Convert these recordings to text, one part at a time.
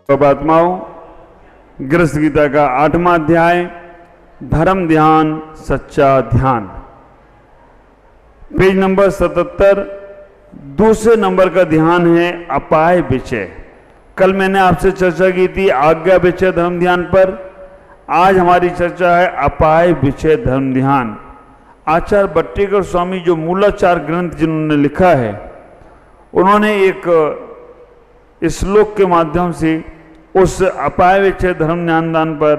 आत्माओं, गृहस्थ गीता का 8वां अध्याय, धर्म ध्यान सच्चा ध्यान, पेज नंबर 77, दूसरे नंबर का ध्यान है अपाय विषय। कल मैंने आपसे चर्चा की थी आज्ञा विषय धर्म ध्यान पर। आज हमारी चर्चा है अपाय विषय धर्म ध्यान। आचार्य बट्टेकर स्वामी जो मूलाचार ग्रंथ जिन्होंने लिखा है, उन्होंने एक श्लोक के माध्यम से उस अपाय विषय धर्म ध्यान पर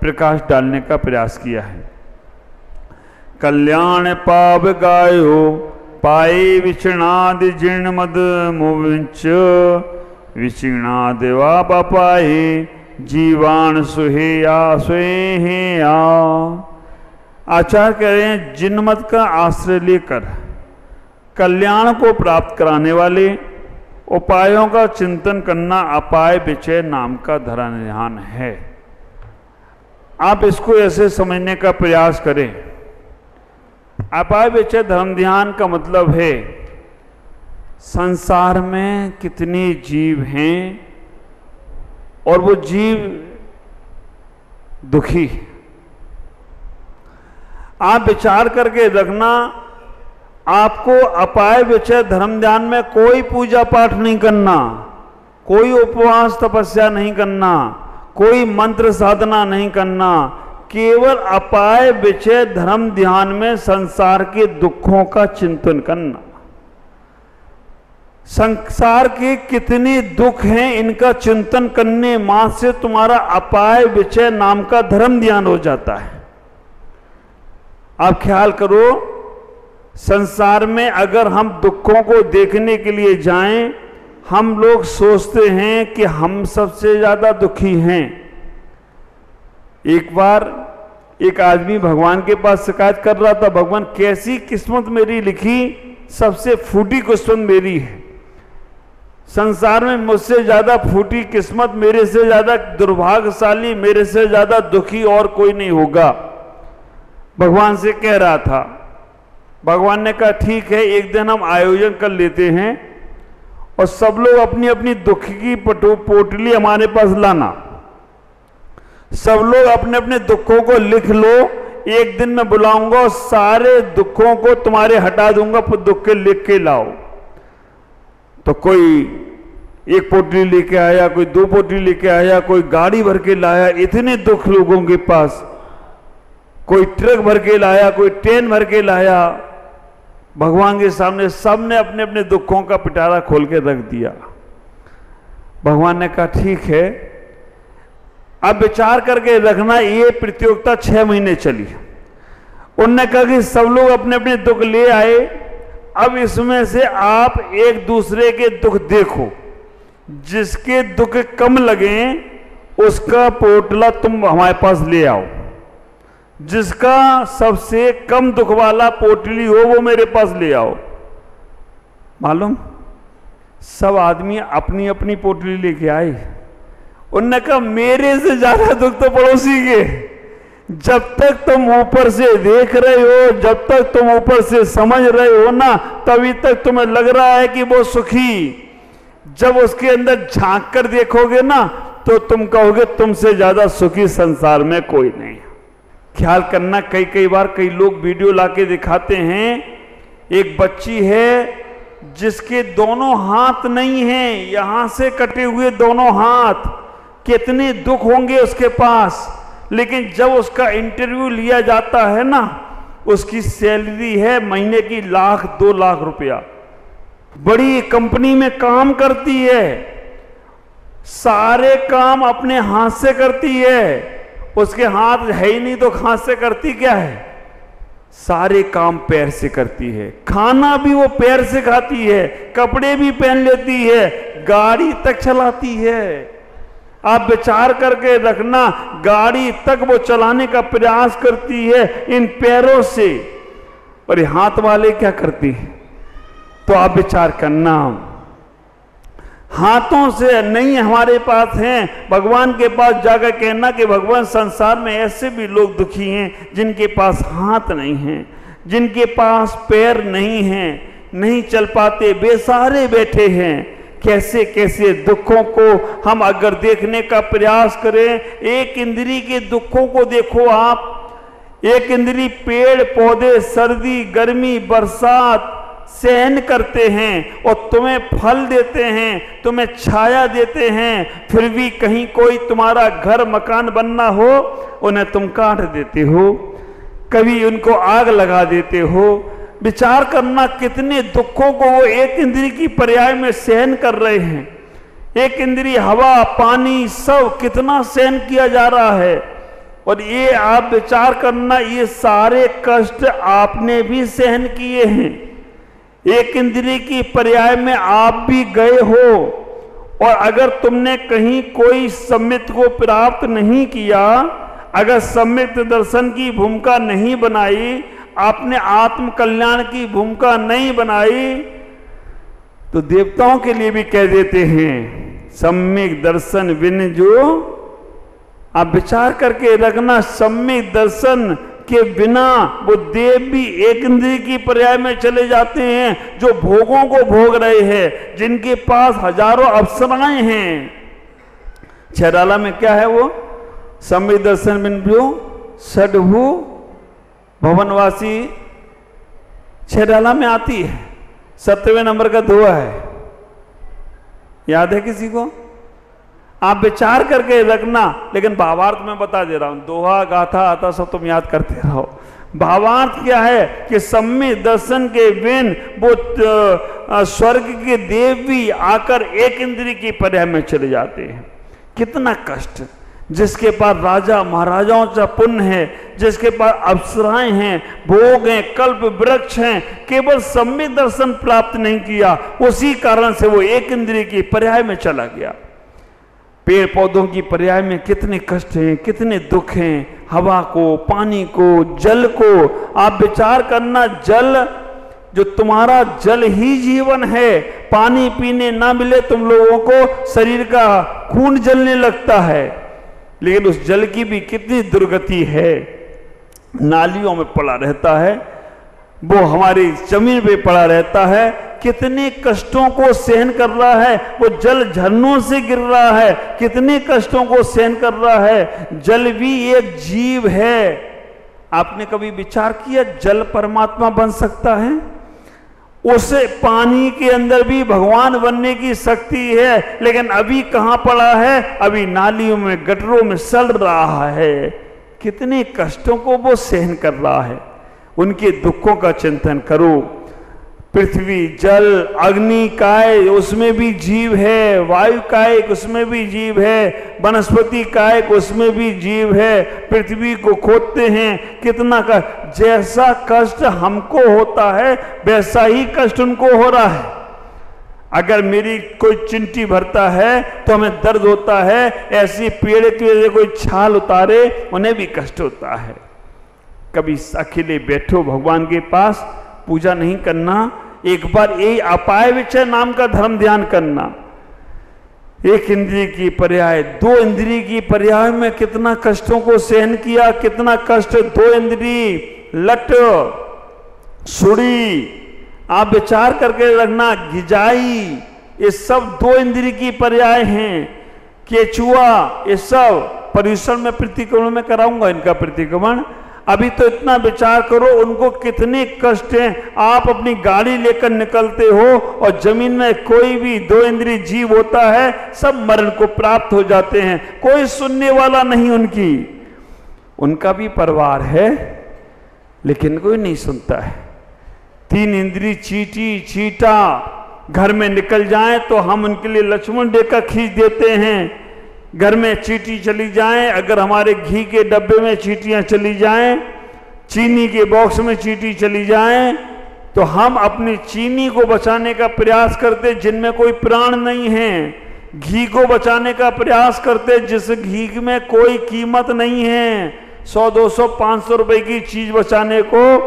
प्रकाश डालने का प्रयास किया है। कल्याण पाव गायो पाए विषणादि जीर्ण मद मोविंच विषीणादि वा पापाए जीवान सुहेया स्वेहेया। आचार्य कह रहे हैं जिनमत का आश्रय लेकर कल्याण को प्राप्त कराने वाले उपायों का चिंतन करना अपाय विषय नाम का धर्म ध्यान है। आप इसको ऐसे समझने का प्रयास करें। अपाय विषय धर्म ध्यान का मतलब है संसार में कितने जीव हैं और वो जीव दुखी। आप विचार करके रखना, आपको अपाय विषय धर्म ध्यान में कोई पूजा पाठ नहीं करना, कोई उपवास तपस्या नहीं करना, कोई मंत्र साधना नहीं करना, केवल अपाय विषय धर्म ध्यान में संसार के दुखों का चिंतन करना। संसार के कितने दुख हैं इनका चिंतन करने मात्र से तुम्हारा अपाय विषय नाम का धर्म ध्यान हो जाता है। आप ख्याल करो, संसार में अगर हम दुखों को देखने के लिए जाएं, हम लोग सोचते हैं कि हम सबसे ज्यादा दुखी हैं। एक बार एक आदमी भगवान के पास शिकायत कर रहा था, भगवान कैसी किस्मत मेरी लिखी, सबसे फूटी किस्मत मेरी है। संसार में मुझसे ज्यादा फूटी किस्मत, मेरे से ज्यादा दुर्भाग्यशाली, मेरे से ज्यादा दुखी और कोई नहीं होगा, भगवान से कह रहा था। भगवान ने कहा ठीक है, एक दिन हम आयोजन कर लेते हैं और सब लोग अपनी अपनी दुख की पोटली हमारे पास लाना। सब लोग अपने अपने दुखों को लिख लो, एक दिन मैं बुलाऊंगा और सारे दुखों को तुम्हारे हटा दूंगा, दुख के लिख के लाओ। तो कोई एक पोटली लेके आया, कोई 2 पोटली लेके आया, कोई गाड़ी भर के लाया, इतने दुख लोगों के पास, कोई ट्रक भर के लाया, कोई ट्रेन भर के लाया। भगवान के सामने सबने अपने अपने दुखों का पिटारा खोल के रख दिया। भगवान ने कहा ठीक है, अब विचार करके रखना। ये प्रतियोगिता 6 महीने चली। उन्होंने कहा कि सब लोग अपने अपने दुख ले आए, अब इसमें से आप एक दूसरे के दुख देखो, जिसके दुख कम लगे उसका पोटला तुम हमारे पास ले आओ, जिसका सबसे कम दुख वाला पोटली हो वो मेरे पास ले आओ। मालूम, सब आदमी अपनी अपनी पोटली लेके आए। उन्होंने कहा मेरे से ज्यादा दुख तो पड़ोसी के। जब तक तुम ऊपर से देख रहे हो, जब तक तुम ऊपर से समझ रहे हो ना, तभी तक तुम्हें लग रहा है कि वो सुखी। जब उसके अंदर झांक कर देखोगे ना, तो तुम कहोगे तुमसे ज्यादा सुखी संसार में कोई नहीं। ख्याल करना, कई बार कई लोग वीडियो लाके दिखाते हैं, एक बच्ची है जिसके दोनों हाथ नहीं हैं, यहां से कटे हुए दोनों हाथ, कितने दुख होंगे उसके पास। लेकिन जब उसका इंटरव्यू लिया जाता है ना, उसकी सैलरी है महीने की 1,00,000-2 लाख रुपया, बड़ी कंपनी में काम करती है, सारे काम अपने हाथ से करती है। उसके हाथ है ही नहीं तो हाथ से करती क्या है? सारे काम पैर से करती है। खाना भी वो पैर से खाती है, कपड़े भी पहन लेती है, गाड़ी तक चलाती है। आप विचार करके रखना, गाड़ी तक वो चलाने का प्रयास करती है इन पैरों से, और ये हाथ वाले क्या करती है? तो आप विचार करना, हाथों से नहीं हमारे पास हैं। भगवान के पास जाकर कहना कि भगवान संसार में ऐसे भी लोग दुखी हैं जिनके पास हाथ नहीं हैं, जिनके पास पैर नहीं हैं, नहीं चल पाते, बेसहारे बैठे हैं। कैसे कैसे दुखों को हम अगर देखने का प्रयास करें, एक इंद्री के दुखों को देखो आप। एक इंद्री पेड़ पौधे सर्दी गर्मी बरसात सहन करते हैं और तुम्हें फल देते हैं, तुम्हें छाया देते हैं, फिर भी कहीं कोई तुम्हारा घर मकान बनना हो उन्हें तुम काट देते हो, कभी उनको आग लगा देते हो। विचार करना कितने दुखों को वो एक इंद्री की पर्याय में सहन कर रहे हैं। एक इंद्री हवा पानी सब कितना सहन किया जा रहा है। और ये आप विचार करना, ये सारे कष्ट आपने भी सहन किए हैं। एक इंद्री की पर्याय में आप भी गए हो, और अगर तुमने कहीं कोई सम्यक को प्राप्त नहीं किया, अगर सम्यक दर्शन की भूमिका नहीं बनाई, आपने आत्म कल्याण की भूमिका नहीं बनाई, तो देवताओं के लिए भी कह देते हैं सम्यक दर्शन बिन जो, आप विचार करके रखना, सम्यक दर्शन के बिना वो देव भी एक इंद्रिय की पर्याय में चले जाते हैं, जो भोगों को भोग रहे हैं, जिनके पास हजारों अप्सराएं हैं। छैराला में क्या है वो, सम्यक दर्शन बिन जो षडभु भवनवासी, छैराला में आती है, 70वें नंबर का दोहा है, याद है किसी को? आप विचार करके रखना। लेकिन भावार्थ में बता दे रहा हूं, दोहा गाथा आता सब तुम याद करते रहो। भावार्थ क्या है कि सम्यक दर्शन के बिन वो स्वर्ग के देव भी आकर एक इंद्रिय की पर्याय में चले जाते हैं। कितना कष्ट, जिसके पास राजा महाराजाओं का पुण्य है, जिसके पास अप्सराएं हैं, भोग हैं, कल्प वृक्ष हैं, केवल सम्यक दर्शन प्राप्त नहीं किया, उसी कारण से वो एक इंद्रिय की पर्याय में चला गया। पेड़ पौधों की पर्याय में कितने कष्ट हैं, कितने दुख हैं, हवा को, पानी को, जल को। आप विचार करना, जल जो तुम्हारा जल ही जीवन है, पानी पीने ना मिले तुम लोगों को शरीर का खून जलने लगता है। लेकिन उस जल की भी कितनी दुर्गति है, नालियों में पड़ा रहता है, वो हमारी जमीन पे पड़ा रहता है, कितने कष्टों को सहन कर रहा है। वो जल झरनों से गिर रहा है, कितने कष्टों को सहन कर रहा है। जल भी एक जीव है। आपने कभी विचार किया जल परमात्मा बन सकता है? उसे पानी के अंदर भी भगवान बनने की शक्ति है, लेकिन अभी कहां पड़ा है? अभी नालियों में गटरों में सड़ रहा है। कितने कष्टों को वो सहन कर रहा है। उनके दुखों का चिंतन करो। पृथ्वी जल अग्नि काय उसमें भी जीव है, वायु काय उसमें भी जीव है, वनस्पति काय उसमें भी जीव है। पृथ्वी को खोदते हैं, कितना कष्ट, जैसा कष्ट हमको होता है वैसा ही कष्ट उनको हो रहा है। अगर मेरी कोई चिंटी भरता है तो हमें दर्द होता है, ऐसी पेड़ के कोई छाल उतारे उन्हें भी कष्ट होता है। कभी अकेले बैठो भगवान के पास, पूजा नहीं करना, एक बार यही अपाय विचय नाम का धर्म ध्यान करना। एक इंद्रिय की पर्याय, दो इंद्रिय की पर्याय में कितना कष्टों को सहन किया, कितना कष्ट। दो इंद्रिय, लट, सुड़ी, आप विचार करके रखना, गिजाई, ये सब दो इंद्रिय की पर्याय हैं। केचुआ, ये सब पर्यूषण में प्रतिक्रमण में कराऊंगा इनका प्रतिक्रमण। अभी तो इतना विचार करो उनको कितने कष्ट हैं। आप अपनी गाड़ी लेकर निकलते हो और जमीन में कोई भी दो इंद्रिय जीव होता है, सब मरण को प्राप्त हो जाते हैं, कोई सुनने वाला नहीं उनकी। उनका भी परिवार है लेकिन कोई नहीं सुनता है। तीन इंद्रिय चींटी चींटा घर में निकल जाए तो हम उनके लिए लक्ष्मण रेखा खींच देते हैं। घर में चींटी चली जाए, अगर हमारे घी के डब्बे में चींटियां चली जाएं, चीनी के बॉक्स में चींटी चली जाएं, तो हम अपनी चीनी को बचाने का प्रयास करते जिनमें कोई प्राण नहीं है, घी को बचाने का प्रयास करते जिस घी में कोई कीमत नहीं है। 100, 200, 500 रुपए की चीज बचाने को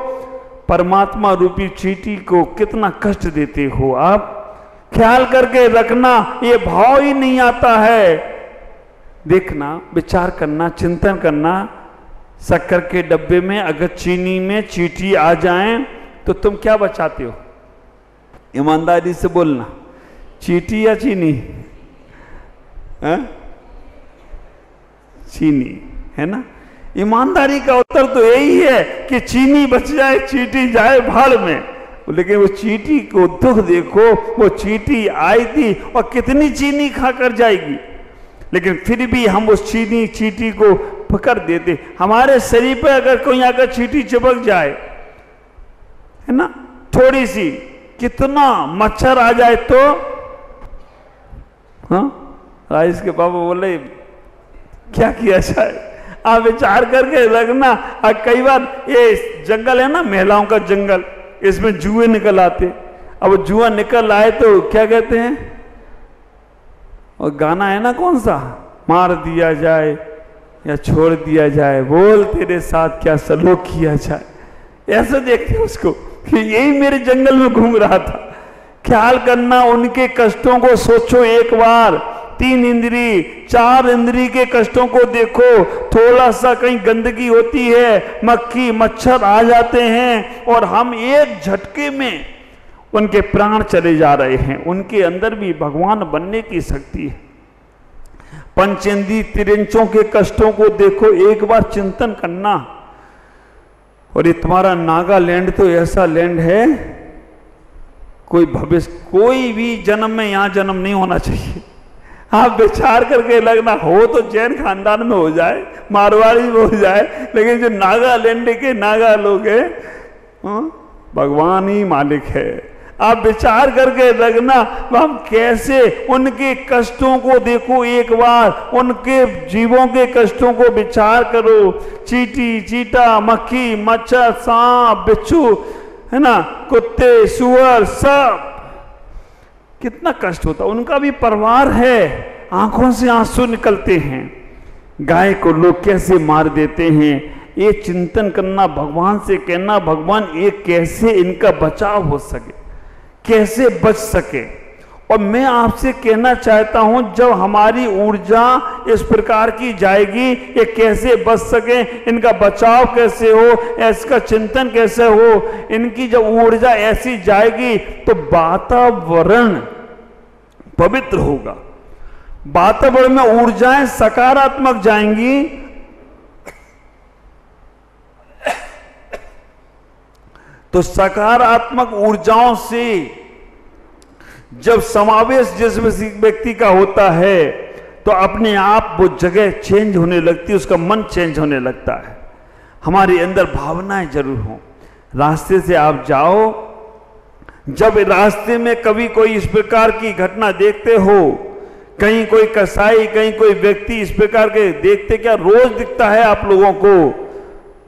परमात्मा रूपी चींटी को कितना कष्ट देते हो आप। ख्याल करके रखना, ये भाव ही नहीं आता है। देखना, विचार करना, चिंतन करना, शक्कर के डब्बे में अगर चीनी में चींटी आ जाए तो तुम क्या बचाते हो? ईमानदारी से बोलना, चीटी या चीनी? चीनी है ना। ईमानदारी का उत्तर तो यही है कि चीनी बच जाए, चीटी जाए भाड़ में। लेकिन वो चीटी को दुख देखो, वो चीटी आई थी और कितनी चीनी खाकर जाएगी, लेकिन फिर भी हम उस चीटी को पकड़ देते। हमारे शरीर पर अगर कोई आकर चीटी चिपक जाए, है ना, थोड़ी सी, कितना मच्छर आ जाए तो, हाँ, राइस के बाबा बोले क्या किया जाए? आप विचार करके रखना। कई बार ये जंगल है ना, महिलाओं का जंगल, इसमें जुए निकल आते। अब जुआ निकल आए तो क्या कहते हैं, और गाना है ना कौन सा, मार दिया जाए या छोड़ दिया जाए, बोल तेरे साथ क्या सलूक किया जाए। ऐसे देखते उसको कि यही मेरे जंगल में घूम रहा था। ख्याल करना, उनके कष्टों को सोचो एक बार। 3 इंद्री 4 इंद्री के कष्टों को देखो। थोड़ा सा कहीं गंदगी होती है, मक्खी मच्छर आ जाते हैं और हम एक झटके में उनके प्राण चले जा रहे हैं। उनके अंदर भी भगवान बनने की शक्ति है। पंचेंद्री तिरंचों के कष्टों को देखो, एक बार चिंतन करना। और ये तुम्हारा नागालैंड तो ऐसा लैंड है, कोई भविष्य, कोई भी जन्म में यहां जन्म नहीं होना चाहिए। आप विचार करके लगना, हो तो जैन खानदान में हो जाए, मारवाड़ी में हो जाए, लेकिन जो नागालैंड के नागा लोग हैं, भगवान ही मालिक है। आप विचार करके लगना, हम कैसे उनके कष्टों को देखो एक बार, उनके जीवों के कष्टों को विचार करो। चीटी चीटा, मक्खी मच्छर, सांप बिच्छू, है ना, कुत्ते सुअर, सब कितना कष्ट होता। उनका भी परिवार है, आंखों से आंसू निकलते हैं। गाय को लोग कैसे मार देते हैं, ये चिंतन करना, भगवान से कहना, भगवान ये कैसे इनका बचाव हो सके, कैसे बच सके। और मैं आपसे कहना चाहता हूं, जब हमारी ऊर्जा इस प्रकार की जाएगी, ये कैसे बच सके, इनका बचाव कैसे हो, इसका चिंतन कैसे हो, इनकी जब ऊर्जा ऐसी जाएगी तो वातावरण पवित्र होगा। वातावरण में ऊर्जाएं सकारात्मक जाएंगी तो सकारात्मक ऊर्जाओं से जब समावेश जिस व्यक्ति का होता है तो अपने आप वो जगह चेंज होने लगती है, उसका मन चेंज होने लगता है। हमारे अंदर भावनाएं जरूर हों। रास्ते से आप जाओ, जब रास्ते में कभी कोई इस प्रकार की घटना देखते हो, कहीं कोई कसाई, कहीं कोई व्यक्ति इस प्रकार के देखते, क्या रोज दिखता है आप लोगों को,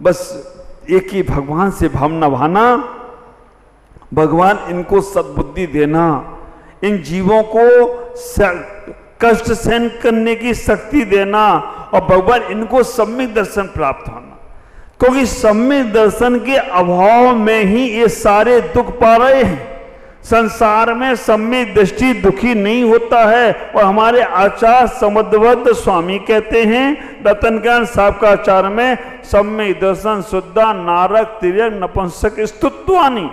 बस एक ही भगवान से भावना भाना, भगवान इनको सद्बुद्धि देना, इन जीवों को कष्ट सहन करने की शक्ति देना, और भगवान इनको सम्यक दर्शन प्राप्त होना। क्योंकि सम्यक दर्शन के अभाव में ही ये सारे दुख पा रहे हैं। संसार में सम्यक दृष्टि दुखी नहीं होता है। और हमारे आचार्य समुद्रवत स्वामी कहते हैं रतनकांत साहब का आचार्य में, सम्यक दर्शन शुद्धा नारक तिर्यक नपुंसक स्तुत्वानी।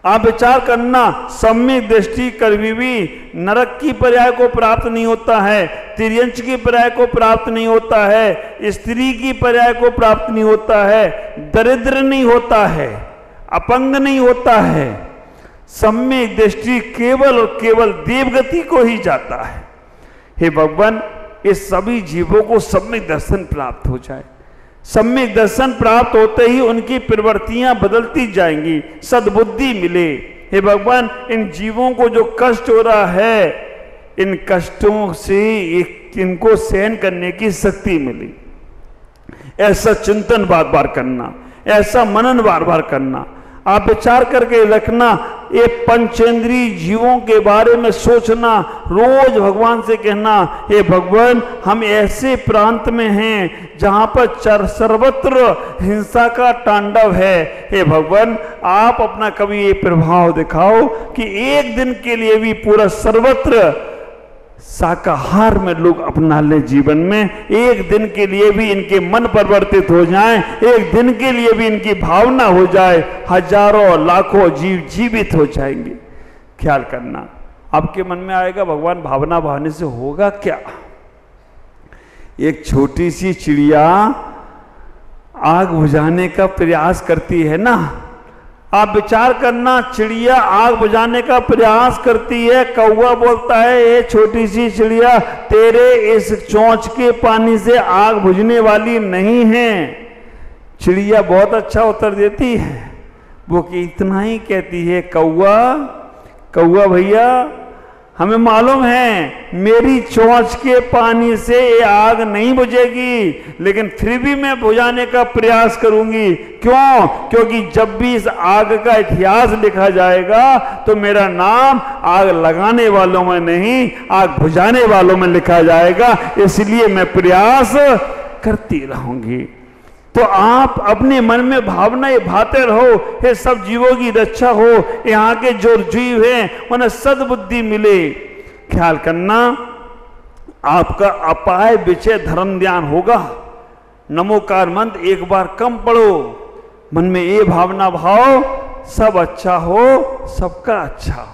आप विचार करना, सम्यक दृष्टि कभी भी नरक की पर्याय को प्राप्त नहीं होता है, तिर्यंच की पर्याय को प्राप्त नहीं होता है, स्त्री की पर्याय को प्राप्त नहीं होता है, दरिद्र नहीं होता है, अपंग नहीं होता है। सम्यक दृष्टि केवल और केवल देवगति को ही जाता है। हे भगवान, इस सभी जीवों को सम्यक दर्शन प्राप्त हो जाए। सम्यक दर्शन प्राप्त होते ही उनकी प्रवृत्तियां बदलती जाएंगी, सद्बुद्धि मिले। हे भगवान, इन जीवों को जो कष्ट हो रहा है, इन कष्टों से इनको सहन करने की शक्ति मिली। ऐसा चिंतन बार बार करना, ऐसा मनन बार बार करना। आप विचार करके रखना, ये पंचेंद्रीय जीवों के बारे में सोचना, रोज भगवान से कहना, हे भगवान, हम ऐसे प्रांत में हैं जहां पर सर्वत्र हिंसा का तांडव है। हे भगवान, आप अपना कभी ये प्रभाव दिखाओ कि एक दिन के लिए भी पूरा सर्वत्र शाकाहार में लोग अपना लें जीवन में। एक दिन के लिए भी इनके मन परिवर्तित हो जाएं, एक दिन के लिए भी इनकी भावना हो जाए, हजारों लाखों जीव जीवित हो जाएंगे। ख्याल करना, आपके मन में आएगा भगवान भावना भावने से होगा क्या? एक छोटी सी चिड़िया आग बुझाने का प्रयास करती है ना, आप विचार करना, चिड़िया आग बुझाने का प्रयास करती है, कौवा बोलता है ये छोटी सी चिड़िया तेरे इस चोंच के पानी से आग बुझने वाली नहीं है। चिड़िया बहुत अच्छा उत्तर देती है, वो कि इतना ही कहती है, कौवा कौवा भैया हमें मालूम है मेरी चोंच के पानी से ये आग नहीं बुझेगी, लेकिन फिर भी मैं बुझाने का प्रयास करूंगी। क्यों? क्योंकि जब भी इस आग का इतिहास लिखा जाएगा तो मेरा नाम आग लगाने वालों में नहीं, आग बुझाने वालों में लिखा जाएगा, इसलिए मैं प्रयास करती रहूंगी। तो आप अपने मन में भावना भाते रहो, हे सब जीवों की रक्षा हो, यहाँ के जो जीव हैं उन्हें सद्बुद्धि मिले। ख्याल करना, आपका अपाय विषय धर्म ध्यान होगा। नमोकार मंत्र एक बार कम पढ़ो, मन में ये भावना भाव, सब अच्छा हो सबका अच्छा हो,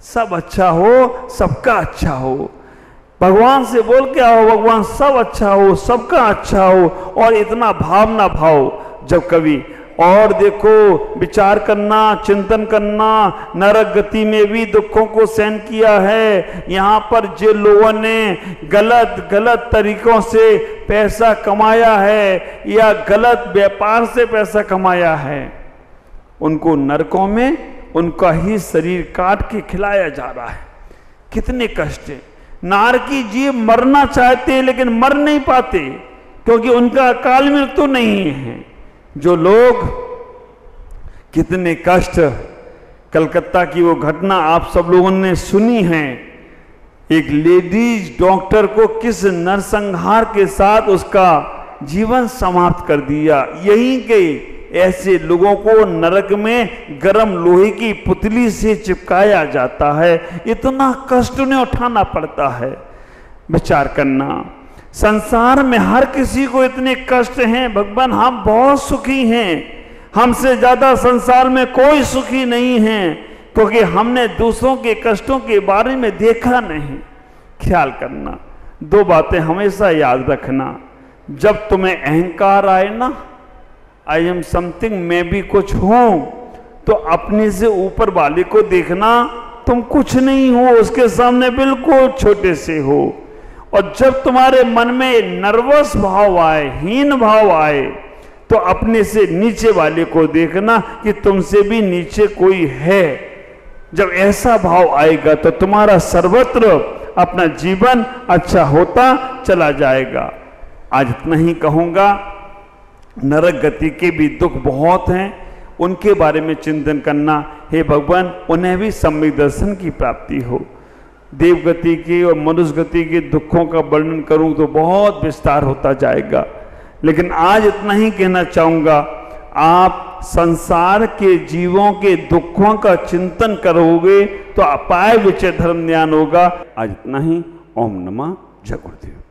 सब अच्छा हो सबका अच्छा हो। भगवान से बोल के आओ, भगवान सब अच्छा हो सबका अच्छा हो, और इतना भावना भाव जब कभी। और देखो, विचार करना, चिंतन करना, नरक गति में भी दुखों को सहन किया है। यहाँ पर जो लोगों ने गलत गलत तरीकों से पैसा कमाया है या गलत व्यापार से पैसा कमाया है, उनको नरकों में उनका ही शरीर काट के खिलाया जा रहा है। कितने कष्ट है। नारकी जीव मरना चाहते हैं लेकिन मर नहीं पाते, क्योंकि उनका अकाल मृत्यु नहीं है। जो लोग, कितने कष्ट। कलकत्ता की वो घटना आप सब लोगों ने सुनी है, एक लेडीज डॉक्टर को किस नरसंहार के साथ उसका जीवन समाप्त कर दिया। यहीं के ऐसे लोगों को नरक में गरम लोहे की पुतली से चिपकाया जाता है, इतना कष्ट उन्हें उठाना पड़ता है। विचार करना, संसार में हर किसी को इतने कष्ट हैं। भगवान हम बहुत सुखी हैं, हमसे ज्यादा संसार में कोई सुखी नहीं है, क्योंकि हमने दूसरों के कष्टों के बारे में देखा नहीं। ख्याल करना, दो बातें हमेशा याद रखना। जब तुम्हें अहंकार आए ना, आई एम समथिंग, मैं भी कुछ हूं, तो अपने से ऊपर वाले को देखना तुम कुछ नहीं हो, उसके सामने बिल्कुल छोटे से हो। और जब तुम्हारे मन में नर्वस भाव आए, हीन भाव आए, तो अपने से नीचे वाले को देखना कि तुमसे भी नीचे कोई है। जब ऐसा भाव आएगा तो तुम्हारा सर्वत्र अपना जीवन अच्छा होता चला जाएगा। आज इतना ही कहूंगा। नरक गति के भी दुख बहुत हैं, उनके बारे में चिंतन करना। हे भगवान, उन्हें भी सम्यक दर्शन की प्राप्ति हो। देव गति की और मनुष्य गति के दुखों का वर्णन करूं तो बहुत विस्तार होता जाएगा, लेकिन आज इतना ही कहना चाहूंगा। आप संसार के जीवों के दुखों का चिंतन करोगे तो अपाय विचय धर्म ज्ञान होगा। आज इतना ही। ओम नमः जय गुरुदेव।